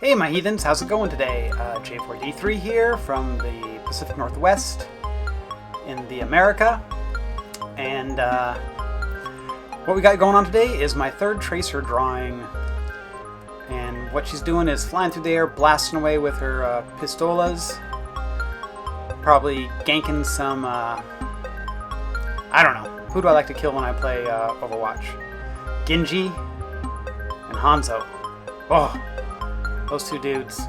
Hey my heathens, how's it going today? J4D3 here from the Pacific Northwest in the America. And what we got going on today is my third tracer drawing. And what she's doing is flying through the air, blasting away with her pistolas. Probably ganking some, I don't know. Who do I like to kill when I play Overwatch? Genji and Hanzo. Oh, those two dudes.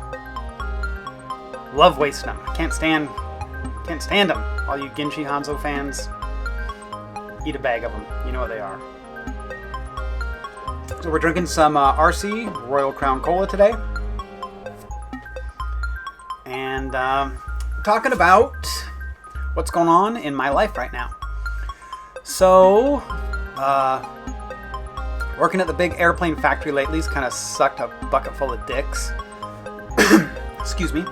Love wasting them. Can't stand them. All you Genji Hanzo fans, eat a bag of them. You know what they are. So we're drinking some RC, Royal Crown Cola today. And talking about what's going on in my life right now. So, working at the big airplane factory lately has kind of sucked a bucket full of dicks. Excuse me.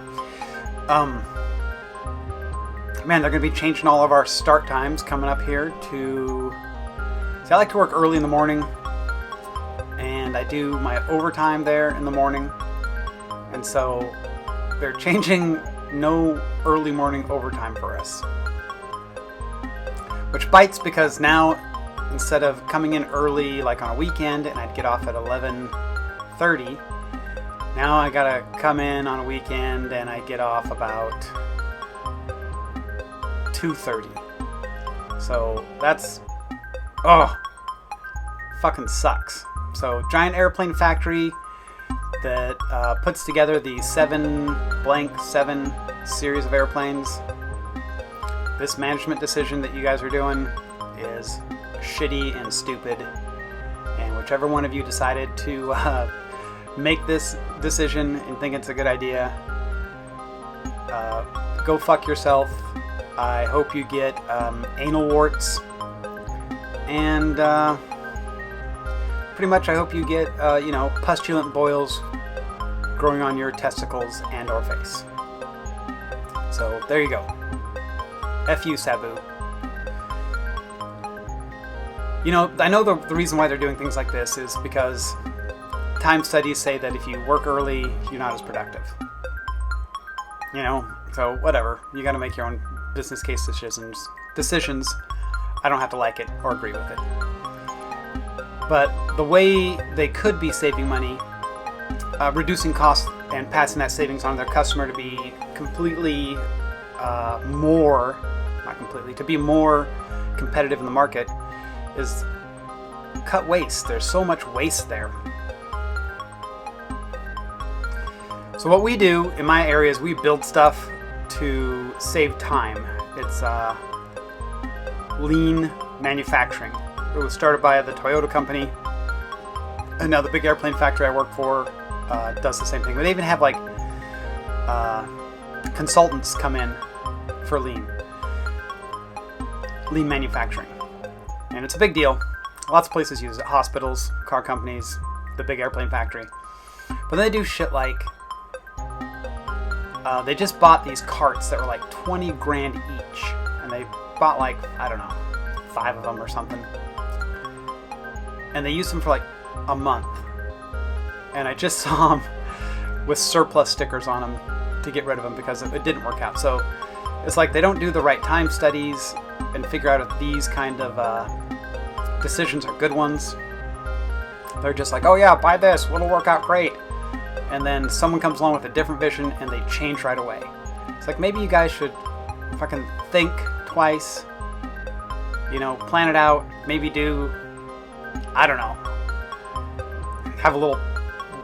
Man, they're going to be changing all of our start times coming up here to... See, I like to work early in the morning, and I do my overtime there in the morning. And so, they're changing no early morning overtime for us. Which bites because now, instead of coming in early like on a weekend and I'd get off at 11:30, now I gotta come in on a weekend and I get off about 2:30. So that's, fucking sucks. So giant airplane factory that puts together the 7 series of airplanes. This management decision that you guys are doing is shitty and stupid, and whichever one of you decided to make this decision and think it's a good idea, go fuck yourself. I hope you get anal warts, and pretty much I hope you get pustulant boils growing on your testicles and or face. So there you go. F you, Sabu. You know, I know the reason why they're doing things like this is because time studies say that if you work early, you're not as productive. You know, so whatever. You gotta make your own business case decisions. I don't have to like it or agree with it. But the way they could be saving money, reducing costs and passing that savings on to their customer to be completely to be more competitive in the market, is cut waste. There's so much waste there. So what we do in my area is we build stuff to save time. It's lean manufacturing. It was started by the Toyota company, and now the big airplane factory I work for does the same thing. They even have like consultants come in for lean manufacturing, and it's a big deal. Lots of places use it: hospitals, car companies, the big airplane factory. But then they do shit like they just bought these carts that were like 20 grand each, and they bought like, I don't know, 5 of them or something, and they used them for like a month, and I just saw them with surplus stickers on them to get rid of them because it didn't work out. So it's like they don't do the right time studies and figure out if these kind of decisions are good ones. They're just like, oh yeah, buy this, it'll work out great. And then someone comes along with a different vision and they change right away. It's like, maybe you guys should fucking think twice, plan it out, maybe do, I don't know, have a little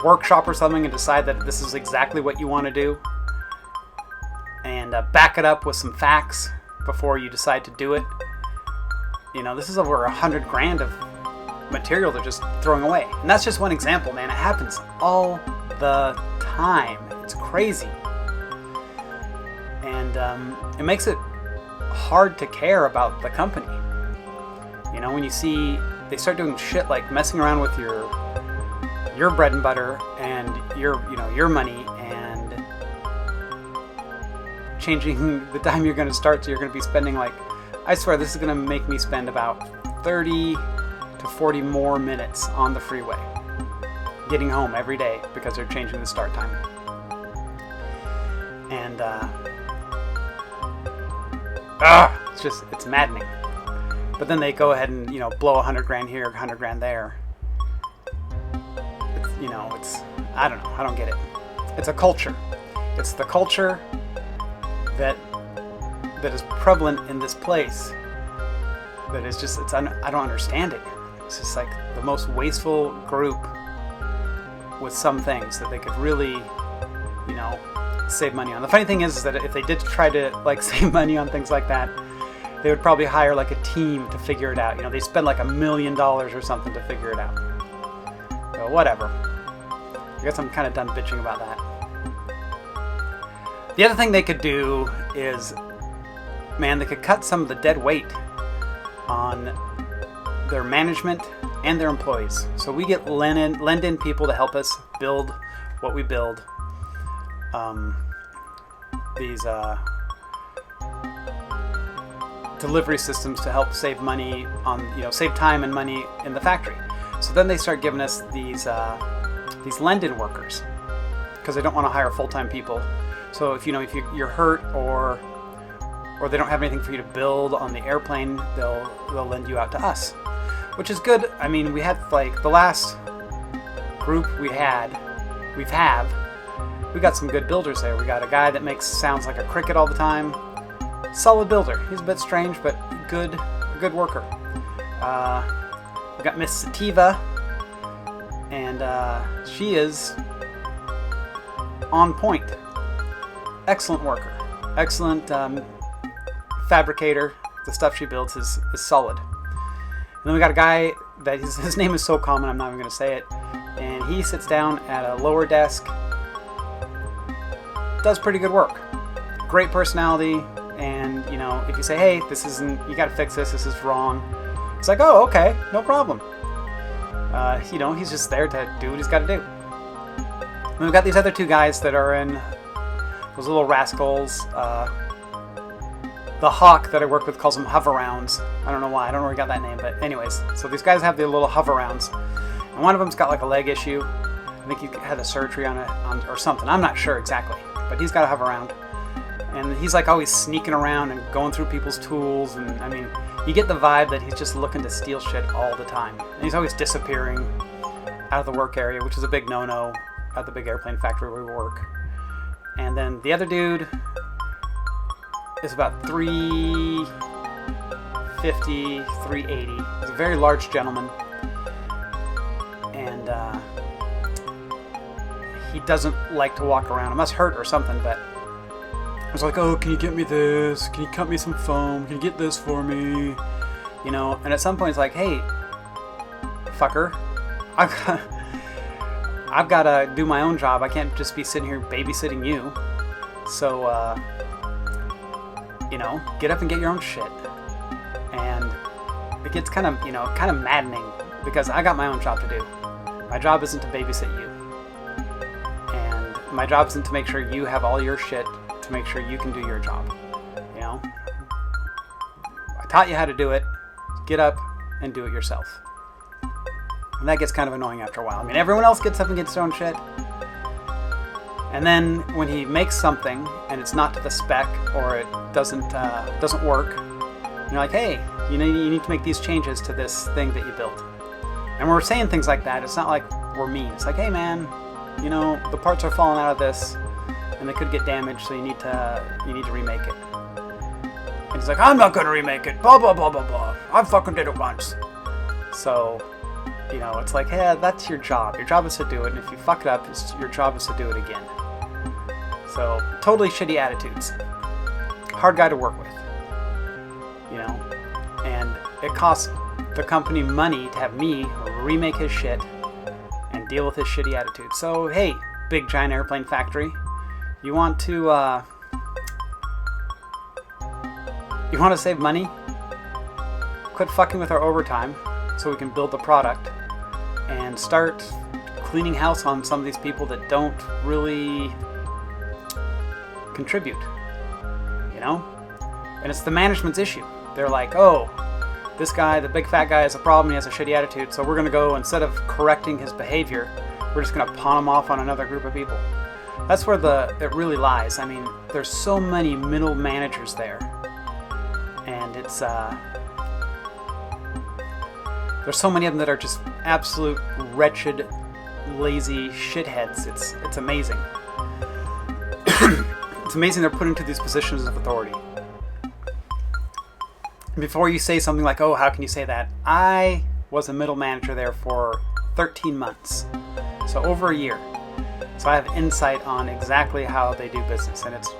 workshop or something and decide that this is exactly what you want to do, and back it up with some facts before you decide to do it. This is over 100 grand of material they're just throwing away. And that's just one example, man. It happens all the time. It's crazy. And it makes it hard to care about the company. When you see they start doing shit like messing around with your bread and butter and your money, and changing the time you're going to start, so you're going to be spending like, I swear this is going to make me spend about 30 to 40 more minutes on the freeway. getting home every day because they're changing the start time. And it's maddening. But then they go ahead and, blow 100 grand here, 100 grand there. I don't know. I don't get it. It's a culture. It's the culture that is prevalent in this place. That is just, I don't understand it. It's just like the most wasteful group with some things that they could really, save money on. The funny thing is that if they did try to save money on things like that, they would probably hire a team to figure it out. They spend $1 million or something to figure it out. So whatever. I guess I'm kind of done bitching about that. The other thing they could do is, they could cut some of the dead weight on their management and their employees. So we get lend in people to help us build what we build. These delivery systems to help save money on, save time and money in the factory. So then they start giving us these lend-in workers because they don't want to hire full-time people. So if you're hurt or they don't have anything for you to build on the airplane, they'll lend you out to us, which is good. I mean, we had the last group we got some good builders there. We got a guy that sounds like a cricket all the time. Solid builder. He's a bit strange, but good worker. We got Miss Sativa, and she is on point. Excellent worker. Excellent fabricator. The stuff she builds is solid. And then we got a guy that his name is so common I'm not even going to say it. And he sits down at a lower desk. Does pretty good work. Great personality. And, if you say, hey, you got to fix this is wrong. It's like, oh, okay, no problem. He's just there to do what he's got to do. And we've got these other two guys that are in those little rascals. The Hawk that I work with calls them hover-rounds. I don't know why. I don't know where he got that name. But anyways, so these guys have their little hover-rounds. And one of them's got a leg issue. I think he had a surgery on it or something. I'm not sure exactly. But he's got a hover-round. And he's always sneaking around and going through people's tools. And you get the vibe that he's just looking to steal shit all the time. And he's always disappearing out of the work area, which is a big no-no at the big airplane factory where we work. And then the other dude is about 350, 380. He's a very large gentleman. And he doesn't like to walk around. It must hurt or something, but I was like, oh, can you get me this? Can you cut me some foam? Can you get this for me? And at some point it's like, hey, fucker, I've got to do my own job. I can't just be sitting here babysitting you. So, get up and get your own shit. And it gets kind of maddening because I got my own job to do. My job isn't to babysit you. And my job isn't to make sure you have all your shit to make sure you can do your job. I taught you how to do it. Get up and do it yourself. And that gets kind of annoying after a while. Everyone else gets up and gets their own shit. And then when he makes something and it's not to the spec or it doesn't work, you're like, hey, you need to make these changes to this thing that you built. And when we're saying things like that, it's not like we're mean. It's like, hey man, the parts are falling out of this and they could get damaged, so you need to remake it. And he's like, I'm not going to remake it, blah, blah, blah, blah, blah. I fucking did it once. So, it's like, hey, that's your job. Your job is to do it, and if you fuck it up, your job is to do it again. So, totally shitty attitudes. Hard guy to work with. And it costs the company money to have me remake his shit and deal with his shitty attitude. So, hey, big giant airplane factory, you want to save money? Quit fucking with our overtime so we can build the product and start cleaning house on some of these people that don't really contribute, And it's the management's issue. They're like, oh, this guy, the big fat guy, has a problem, he has a shitty attitude, so we're going to go, instead of correcting his behavior, we're we're just going to pawn them off on another group of people. That's where it really lies. I mean, there's so many middle managers there, and it's there's so many of them that are just absolute wretched, lazy shitheads. It's amazing. It's amazing they're put into these positions of authority. Before you say something like, "Oh, how can you say that?" I was a middle manager there for 13 months, so over a year. So I have insight on exactly how they do business, and it's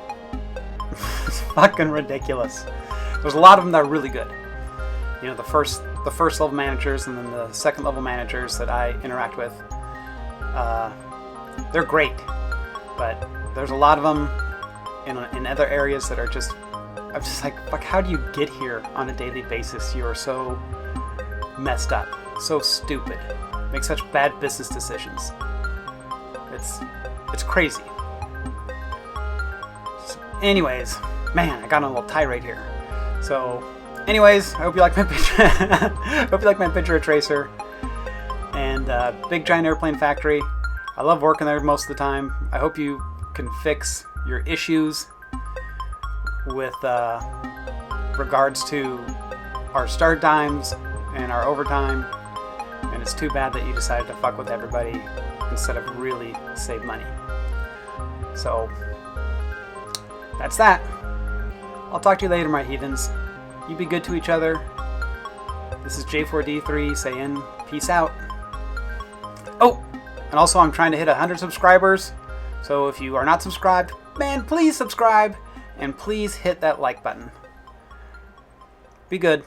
fucking ridiculous. There's a lot of them that are really good. You know, the first level managers and then the second level managers that I interact with, they're great. But there's a lot of them in other areas that are just, I'm just like, fuck, how do you get here on a daily basis? You are so messed up, so stupid, make such bad business decisions. It's crazy. So anyways, man, I got on a little tirade here. So, anyways, I hope you like my picture. Hope you like my picture of Tracer and Big Giant Airplane Factory. I love working there most of the time. I hope you can fix your issues with regards to our start times and our overtime. And it's too bad that you decided to fuck with everybody instead of really save money. So, that's that. I'll talk to you later, my heathens. You be good to each other. This is J4D3 saying peace out. Oh, and also I'm trying to hit 100 subscribers. So if you are not subscribed, man, please subscribe. And please hit that like button. Be good.